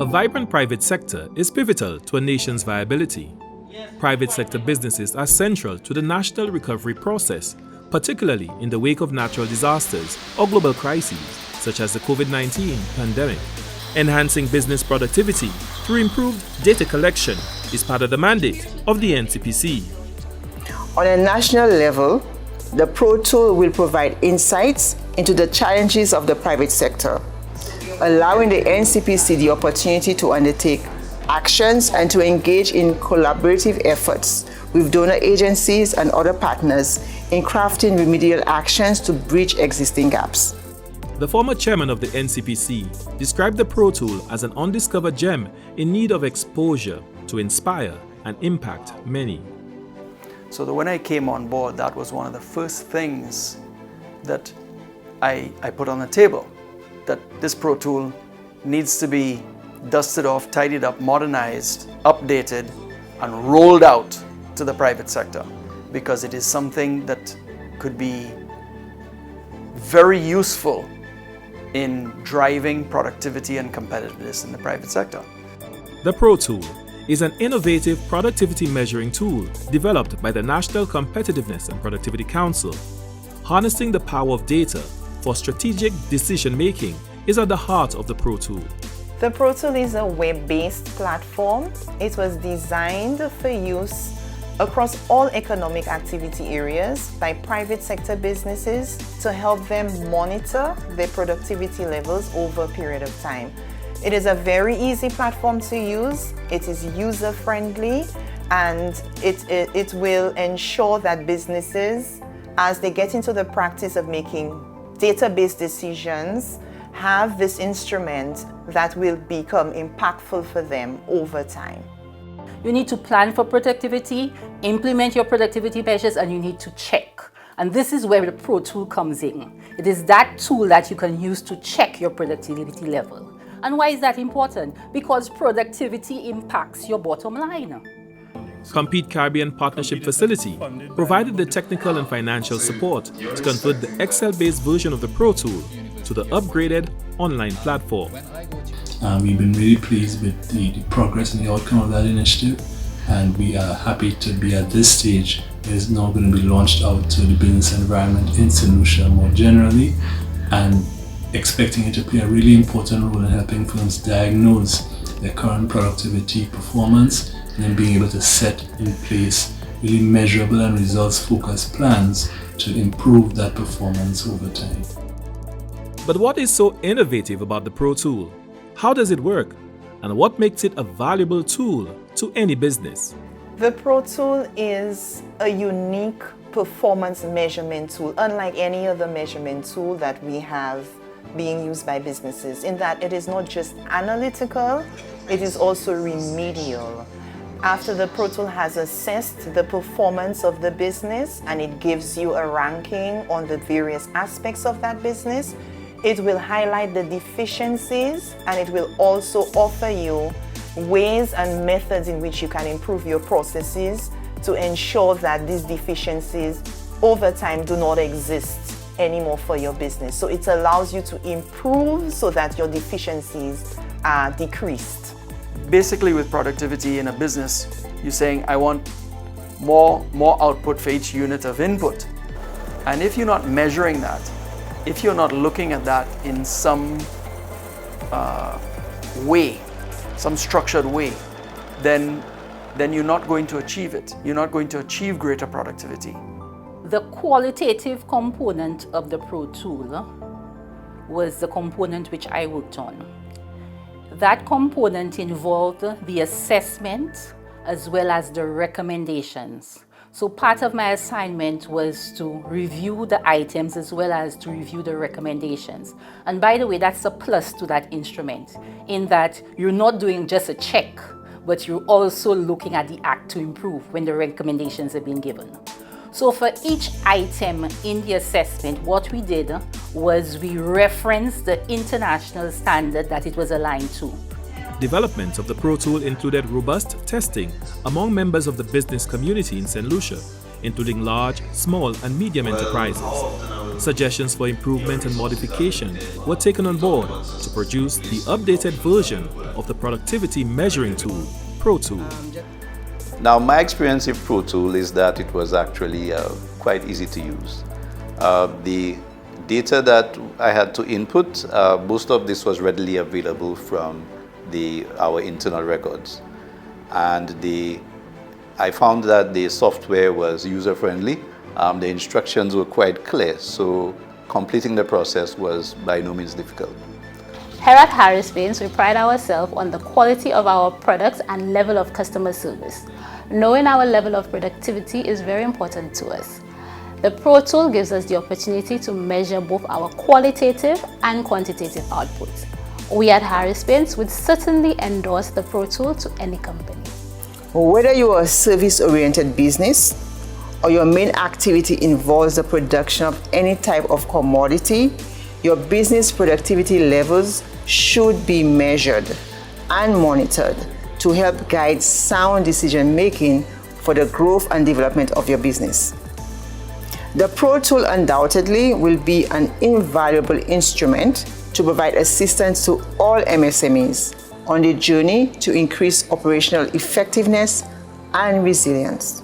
A vibrant private sector is pivotal to a nation's viability. Private sector businesses are central to the national recovery process, particularly in the wake of natural disasters or global crises such as the COVID-19 pandemic. Enhancing business productivity through improved data collection is part of the mandate of the NCPC. On a national level, the Protool will provide insights into the challenges of the private sector, allowing the NCPC the opportunity to undertake actions and to engage in collaborative efforts with donor agencies and other partners in crafting remedial actions to bridge existing gaps. The former chairman of the NCPC described the Protool as an undiscovered gem in need of exposure to inspire and impact many. So when I came on board, that was one of the first things that I put on the table, that this Protool needs to be dusted off, tidied up, modernized, updated, and rolled out to the private sector, because it is something that could be very useful in driving productivity and competitiveness in the private sector. The Protool is an innovative productivity measuring tool developed by the National Competitiveness and Productivity Council. Harnessing the power of data for strategic decision-making is at the heart of the Protool. The Protool is a web-based platform. It was designed for use across all economic activity areas by private sector businesses to help them monitor their productivity levels over a period of time. It is a very easy platform to use. It is user-friendly, and it will ensure that businesses, as they get into the practice of making database decisions, have this instrument that will become impactful for them over time. You need to plan for productivity, implement your productivity measures, and you need to check. And this is where the Protool comes in. It is that tool that you can use to check your productivity level. And why is that important? Because productivity impacts your bottom line. Compete Caribbean Partnership Facility provided the technical and financial support to convert the Excel-based version of the Protool to the upgraded online platform. We've been really pleased with the progress and the outcome of that initiative, and we are happy to be at this stage. It is now going to be launched out to the business environment in St. Lucia more generally, and expecting it to play a really important role in helping firms diagnose their current productivity performance and then being able to set in place really measurable and results-focused plans to improve that performance over time. But what is so innovative about the Protool? How does it work? And what makes it a valuable tool to any business? The Protool is a unique performance measurement tool, unlike any other measurement tool that we have being used by businesses, in that it is not just analytical, it is also remedial. After the Protool has assessed the performance of the business and it gives you a ranking on the various aspects of that business, it will highlight the deficiencies, and it will also offer you ways and methods in which you can improve your processes to ensure that these deficiencies over time do not exist anymore for your business. So it allows you to improve so that your deficiencies are decreased. Basically, with productivity in a business, you're saying, I want more output for each unit of input. And if you're not measuring that, if you're not looking at that in some way, some structured way, then you're not going to achieve it. You're not going to achieve greater productivity. The qualitative component of the Protool was the component which I worked on. That component involved the assessment as well as the recommendations. So part of my assignment was to review the items as well as to review the recommendations. And by the way, that's a plus to that instrument, in that you're not doing just a check, but you're also looking at the act to improve when the recommendations have been given. So for each item in the assessment, what we did was we referenced the international standard that it was aligned to. Development of the Protool included robust testing among members of the business community in St. Lucia including large, small, and medium enterprises. Suggestions for improvement and modification were taken on board to produce the updated version of the productivity measuring tool, Protool. Now, my experience with Protool is that it was actually quite easy to use. The data that I had to input, most of this was readily available from our internal records. And I found that the software was user-friendly. The instructions were quite clear, so completing the process was by no means difficult. Here at Harris Paints, we pride ourselves on the quality of our products and level of customer service. Knowing our level of productivity is very important to us. The Protool gives us the opportunity to measure both our qualitative and quantitative outputs. We at Harris Paints would certainly endorse the Protool to any company. Whether you are a service-oriented business or your main activity involves the production of any type of commodity, your business productivity levels should be measured and monitored to help guide sound decision-making for the growth and development of your business. The Protool undoubtedly will be an invaluable instrument to provide assistance to all MSMEs on the journey to increase operational effectiveness and resilience.